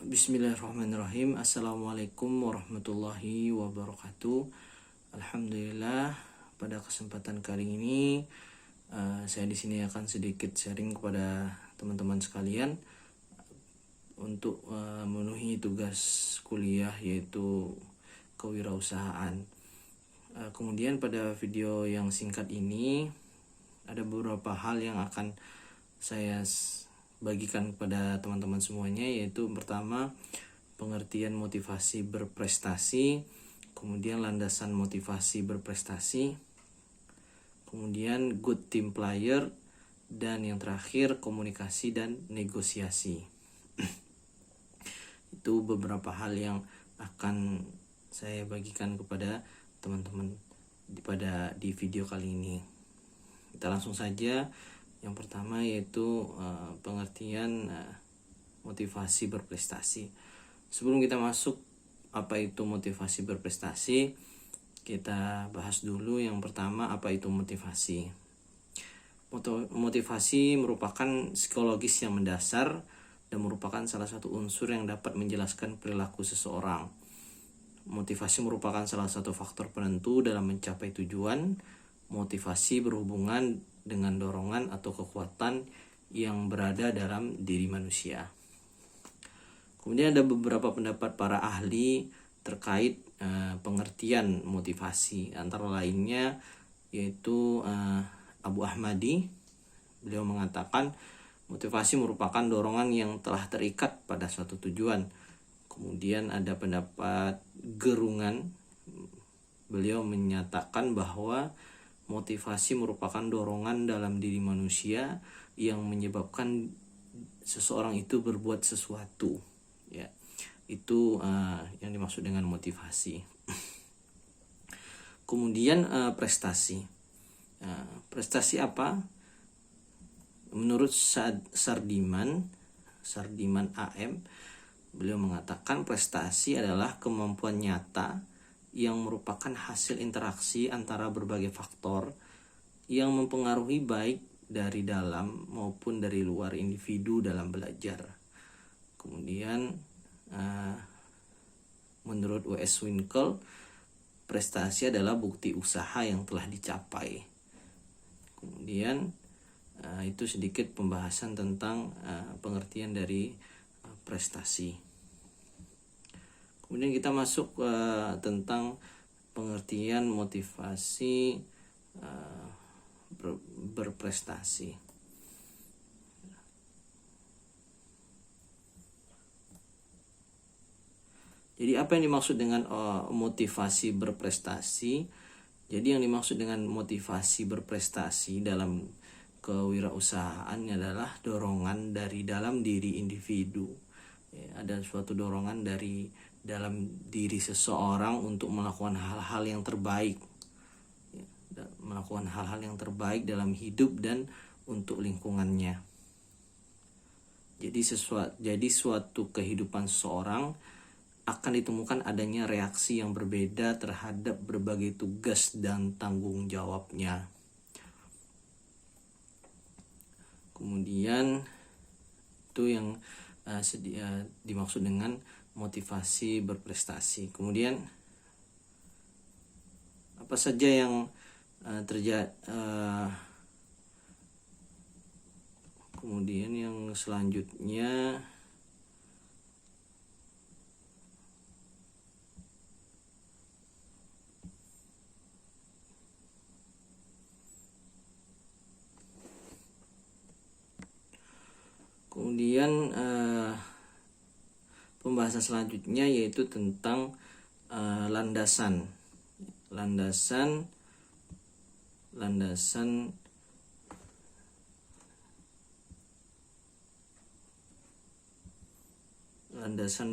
Bismillahirrahmanirrahim. Assalamualaikum warahmatullahi wabarakatuh. Alhamdulillah, pada kesempatan kali ini saya di sini akan sedikit sharing kepada teman-teman sekalian untuk memenuhi tugas kuliah, yaitu kewirausahaan. Kemudian pada video yang singkat ini ada beberapa hal yang akan saya bagikan kepada teman-teman semuanya, yaitu pertama, pengertian motivasi berprestasi, kemudian landasan motivasi berprestasi, kemudian good team player, dan yang terakhir komunikasi dan negosiasi. Itu beberapa hal yang akan saya bagikan kepada teman-teman di video kali ini. Kita langsung saja. Yang pertama yaitu pengertian motivasi berprestasi. Sebelum kita masuk apa itu motivasi berprestasi, kita bahas dulu yang pertama, apa itu motivasi. Motivasi merupakan psikologis yang mendasar dan merupakan salah satu unsur yang dapat menjelaskan perilaku seseorang. Motivasi merupakan salah satu faktor penentu dalam mencapai tujuan. Motivasi berhubungan dengan dorongan atau kekuatan yang berada dalam diri manusia. Kemudian ada beberapa pendapat para ahli terkait pengertian motivasi, antara lainnya yaitu Abu Ahmadi. Beliau mengatakan motivasi merupakan dorongan yang telah terikat pada suatu tujuan. Kemudian ada pendapat Gerungan. Beliau menyatakan bahwa motivasi merupakan dorongan dalam diri manusia yang menyebabkan seseorang itu berbuat sesuatu. Ya, itu yang dimaksud dengan motivasi. Kemudian prestasi. Prestasi apa? Menurut Sardiman AM, beliau mengatakan prestasi adalah kemampuan nyata yang merupakan hasil interaksi antara berbagai faktor yang mempengaruhi baik dari dalam maupun dari luar individu dalam belajar. Kemudian menurut W.S. Winkel, prestasi adalah bukti usaha yang telah dicapai. Kemudian itu sedikit pembahasan tentang pengertian dari prestasi. Kemudian kita masuk tentang pengertian motivasi berprestasi. Jadi apa yang dimaksud dengan motivasi berprestasi? Jadi yang dimaksud dengan motivasi berprestasi dalam kewirausahaan adalah dorongan dari dalam diri individu. Ya, ada suatu dorongan dari dalam diri seseorang untuk melakukan hal-hal yang terbaik, melakukan hal-hal yang terbaik dalam hidup dan untuk lingkungannya. Jadi suatu kehidupan seseorang akan ditemukan adanya reaksi yang berbeda terhadap berbagai tugas dan tanggung jawabnya. Kemudian itu yang dimaksud dengan motivasi berprestasi. Kemudian apa saja yang terjadi? Kemudian yang selanjutnya pembahasan selanjutnya yaitu tentang landasan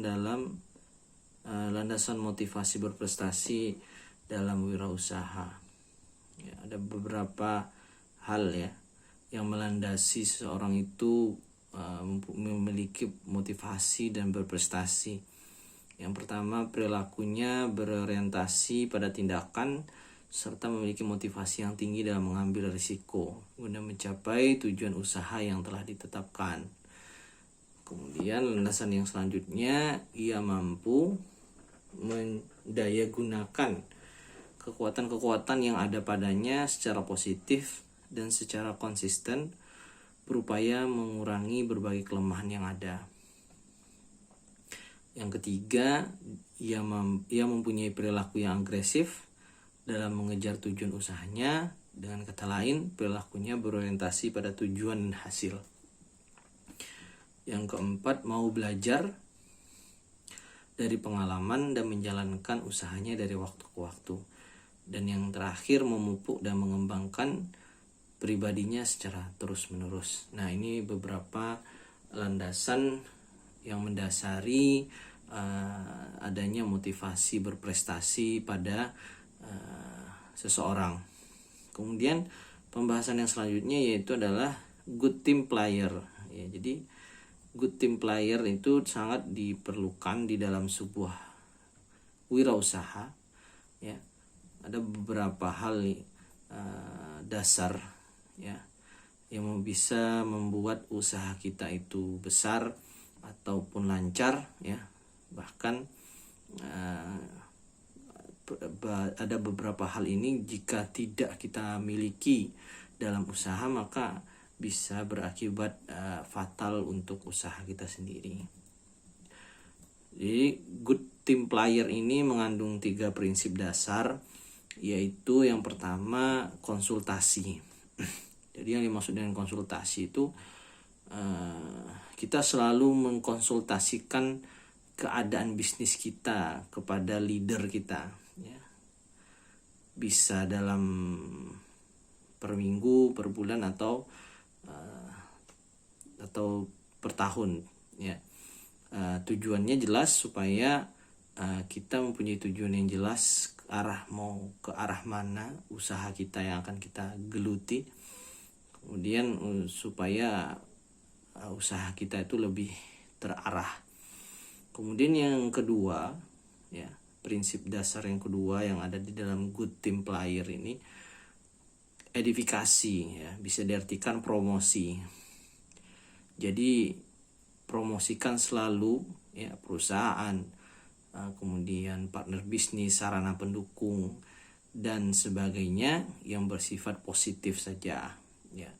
dalam landasan motivasi berprestasi dalam wirausaha. Ya, ada beberapa hal ya yang melandasi seseorang itu memiliki motivasi dan berprestasi. Yang pertama, perilakunya berorientasi pada tindakan serta memiliki motivasi yang tinggi dalam mengambil risiko guna mencapai tujuan usaha yang telah ditetapkan. Kemudian landasan yang selanjutnya, ia mampu mendayagunakan kekuatan-kekuatan yang ada padanya secara positif dan secara konsisten, berupaya mengurangi berbagai kelemahan yang ada. Yang ketiga, ia mempunyai perilaku yang agresif dalam mengejar tujuan usahanya. Dengan kata lain, perilakunya berorientasi pada tujuan dan hasil. Yang keempat, mau belajar dari pengalaman dan menjalankan usahanya dari waktu ke waktu. Dan yang terakhir, memupuk dan mengembangkan pribadinya secara terus-menerus. Nah, ini beberapa landasan yang mendasari adanya motivasi berprestasi pada seseorang. Kemudian pembahasan yang selanjutnya yaitu adalah good team player. Ya, jadi good team player itu sangat diperlukan di dalam sebuah wirausaha. Ya, ada beberapa hal dasar ya yang bisa membuat usaha kita itu besar ataupun lancar ya. Bahkan ada beberapa hal ini jika tidak kita miliki dalam usaha maka bisa berakibat fatal untuk usaha kita sendiri. Jadi good team player ini mengandung 3 prinsip dasar, yaitu yang pertama konsultasi. Jadi yang dimaksud dengan konsultasi itu kita selalu mengkonsultasikan keadaan bisnis kita kepada leader kita ya. Bisa dalam per minggu, per bulan atau per tahun ya. Tujuannya jelas supaya kita mempunyai tujuan yang jelas, mau ke arah mana usaha kita yang akan kita geluti. Kemudian supaya usaha kita itu lebih terarah. Kemudian yang kedua ya, prinsip dasar yang kedua yang ada di dalam good team player ini, edifikasi ya, bisa diartikan promosi. Jadi promosikan selalu ya perusahaan, kemudian partner bisnis, sarana pendukung dan sebagainya yang bersifat positif saja ya.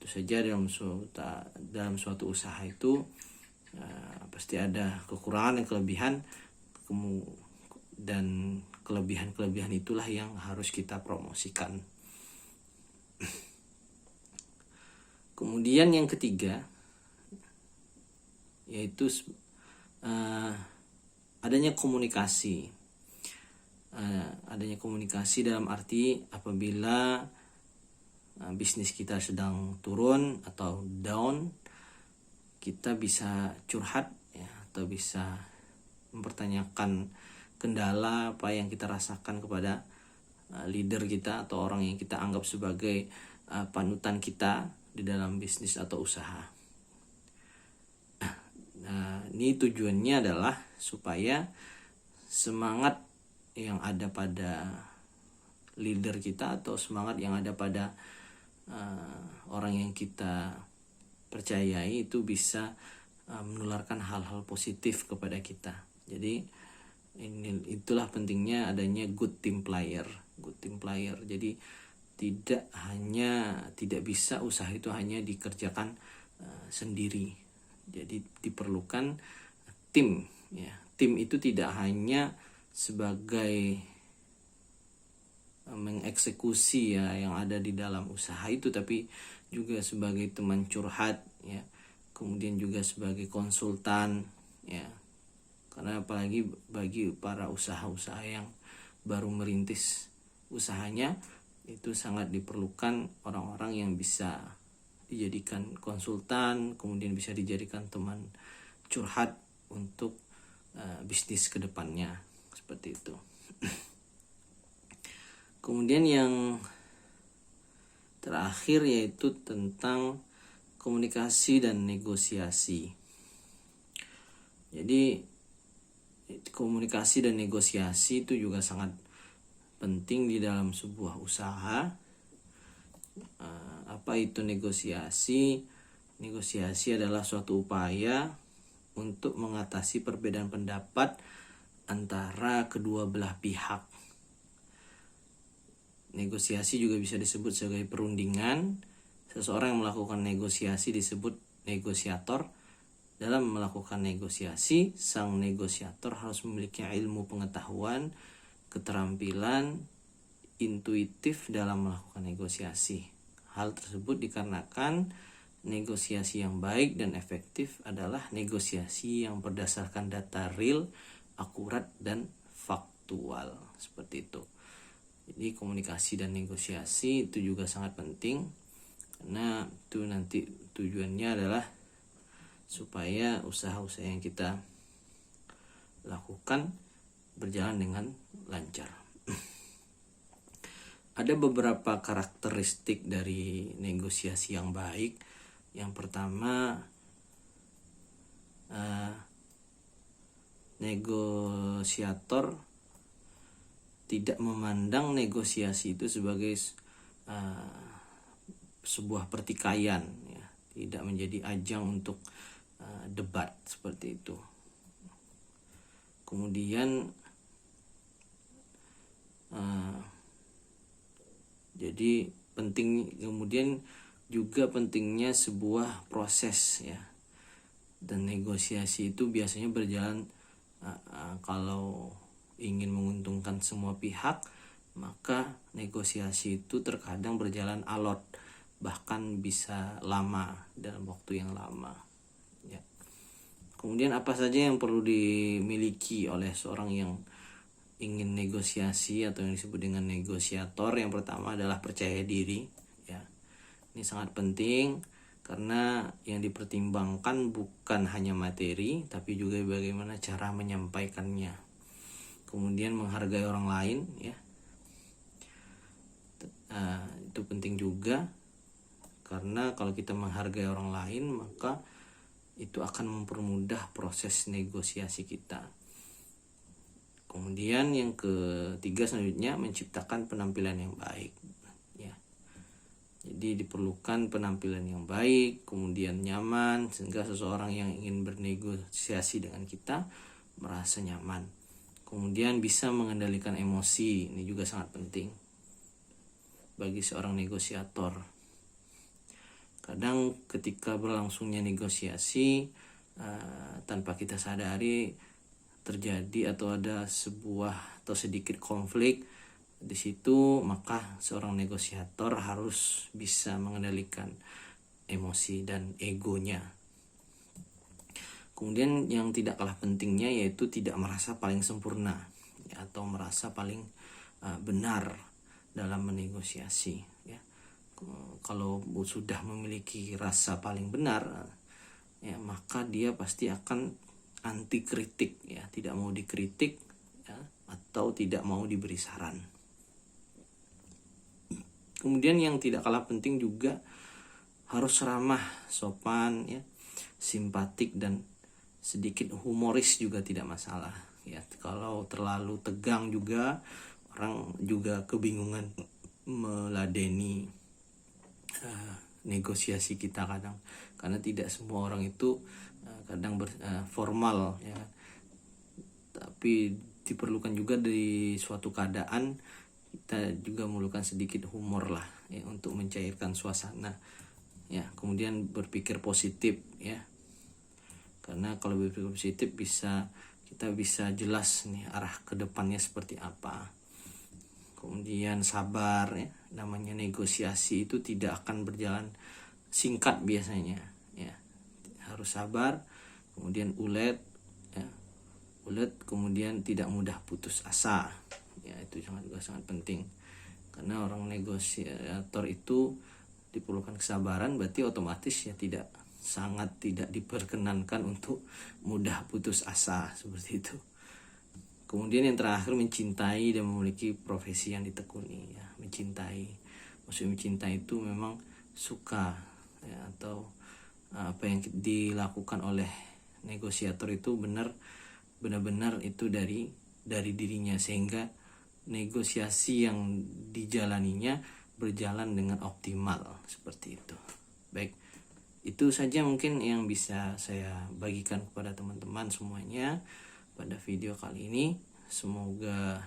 Itu saja dalam suatu usaha itu pasti ada kekurangan dan kelebihan, dan kelebihan itulah yang harus kita promosikan. Kemudian yang ketiga yaitu adanya komunikasi. Adanya komunikasi dalam arti apabila bisnis kita sedang turun atau down, kita bisa curhat ya, atau bisa mempertanyakan kendala apa yang kita rasakan kepada leader kita atau orang yang kita anggap sebagai panutan kita di dalam bisnis atau usaha. Nah, ini tujuannya adalah supaya semangat yang ada pada leader kita atau semangat yang ada pada orang yang kita percayai itu bisa menularkan hal-hal positif kepada kita. Jadi itulah pentingnya adanya good team player. Jadi tidak bisa usaha itu hanya dikerjakan sendiri. Jadi diperlukan tim ya. Tim itu tidak hanya sebagai mengeksekusi ya yang ada di dalam usaha itu, tapi juga sebagai teman curhat ya, kemudian juga sebagai konsultan ya. Karena apalagi bagi para usaha-usaha yang baru merintis usahanya, itu sangat diperlukan orang-orang yang bisa dijadikan konsultan, kemudian bisa dijadikan teman curhat untuk bisnis kedepannya, seperti itu. Kemudian yang terakhir yaitu tentang komunikasi dan negosiasi. Jadi komunikasi dan negosiasi itu juga sangat penting di dalam sebuah usaha. Apa itu negosiasi? Negosiasi adalah suatu upaya untuk mengatasi perbedaan pendapat antara kedua belah pihak. Negosiasi juga bisa disebut sebagai perundingan. Seseorang yang melakukan negosiasi disebut negosiator. Dalam melakukan negosiasi, sang negosiator harus memiliki ilmu pengetahuan, keterampilan, intuitif dalam melakukan negosiasi. Hal tersebut dikarenakan negosiasi yang baik dan efektif adalah negosiasi yang berdasarkan data real, akurat, dan faktual. Seperti itu. Jadi komunikasi dan negosiasi itu juga sangat penting, karena itu nanti tujuannya adalah supaya usaha-usaha yang kita lakukan berjalan dengan lancar. Ada beberapa karakteristik dari negosiasi yang baik. Yang pertama, negosiator tidak memandang negosiasi itu sebagai sebuah pertikaian, ya. Tidak menjadi ajang untuk debat seperti itu. Kemudian jadi kemudian juga pentingnya sebuah proses, ya. Dan negosiasi itu biasanya berjalan kalau ingin menguntungkan semua pihak, maka negosiasi itu terkadang berjalan alot, bahkan bisa lama, dalam waktu yang lama, ya. Kemudian apa saja yang perlu dimiliki oleh seorang yang ingin negosiasi atau yang disebut dengan negosiator? Yang pertama adalah percaya diri, ya. Ini sangat penting karena yang dipertimbangkan bukan hanya materi, tapi juga bagaimana cara menyampaikannya. Kemudian menghargai orang lain, ya. Itu penting juga, karena kalau kita menghargai orang lain, maka itu akan mempermudah proses negosiasi kita. Kemudian yang ketiga selanjutnya, menciptakan penampilan yang baik, ya. Jadi diperlukan penampilan yang baik, kemudian nyaman, sehingga seseorang yang ingin bernegosiasi dengan kita merasa nyaman. Kemudian bisa mengendalikan emosi, ini juga sangat penting bagi seorang negosiator. Kadang ketika berlangsungnya negosiasi, tanpa kita sadari terjadi atau ada sebuah atau sedikit konflik di situ, maka seorang negosiator harus bisa mengendalikan emosi dan egonya. Kemudian yang tidak kalah pentingnya yaitu tidak merasa paling sempurna, ya, atau merasa paling benar dalam menegosiasi, ya. Kalau sudah memiliki rasa paling benar, ya, maka dia pasti akan anti kritik, ya, tidak mau dikritik, ya, atau tidak mau diberi saran. Kemudian yang tidak kalah penting juga harus ramah, sopan, ya, simpatik, dan sedikit humoris juga tidak masalah, ya. Kalau terlalu tegang juga orang juga kebingungan meladeni negosiasi kita kadang, karena tidak semua orang itu kadang formal, ya. Tapi diperlukan juga di suatu keadaan kita juga memerlukan sedikit humor lah, ya, untuk mencairkan suasana, ya. Kemudian berpikir positif, ya, karena kalau berpikir positif kita bisa jelas nih arah kedepannya seperti apa. Kemudian sabar, ya. Namanya negosiasi itu tidak akan berjalan singkat biasanya, ya. Harus sabar, kemudian ulet, ya. Kemudian tidak mudah putus asa, ya. Itu sangat penting, karena orang negosiator itu diperlukan kesabaran, berarti otomatis ya sangat tidak diperkenankan untuk mudah putus asa, seperti itu. Kemudian yang terakhir, mencintai dan memiliki profesi yang ditekuni, ya. Maksudnya mencintai itu memang suka, ya, atau apa yang dilakukan oleh negosiator itu benar-benar itu dari dirinya, sehingga negosiasi yang dijalaninya berjalan dengan optimal, seperti itu. Baik, Itu saja mungkin yang bisa saya bagikan kepada teman-teman semuanya pada video kali ini. Semoga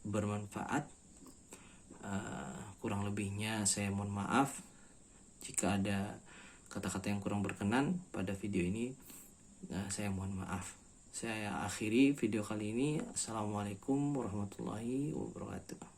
bermanfaat. Kurang lebihnya saya mohon maaf jika ada kata-kata yang kurang berkenan pada video ini. Saya mohon maaf. Saya akhiri video kali ini. Assalamualaikum warahmatullahi wabarakatuh.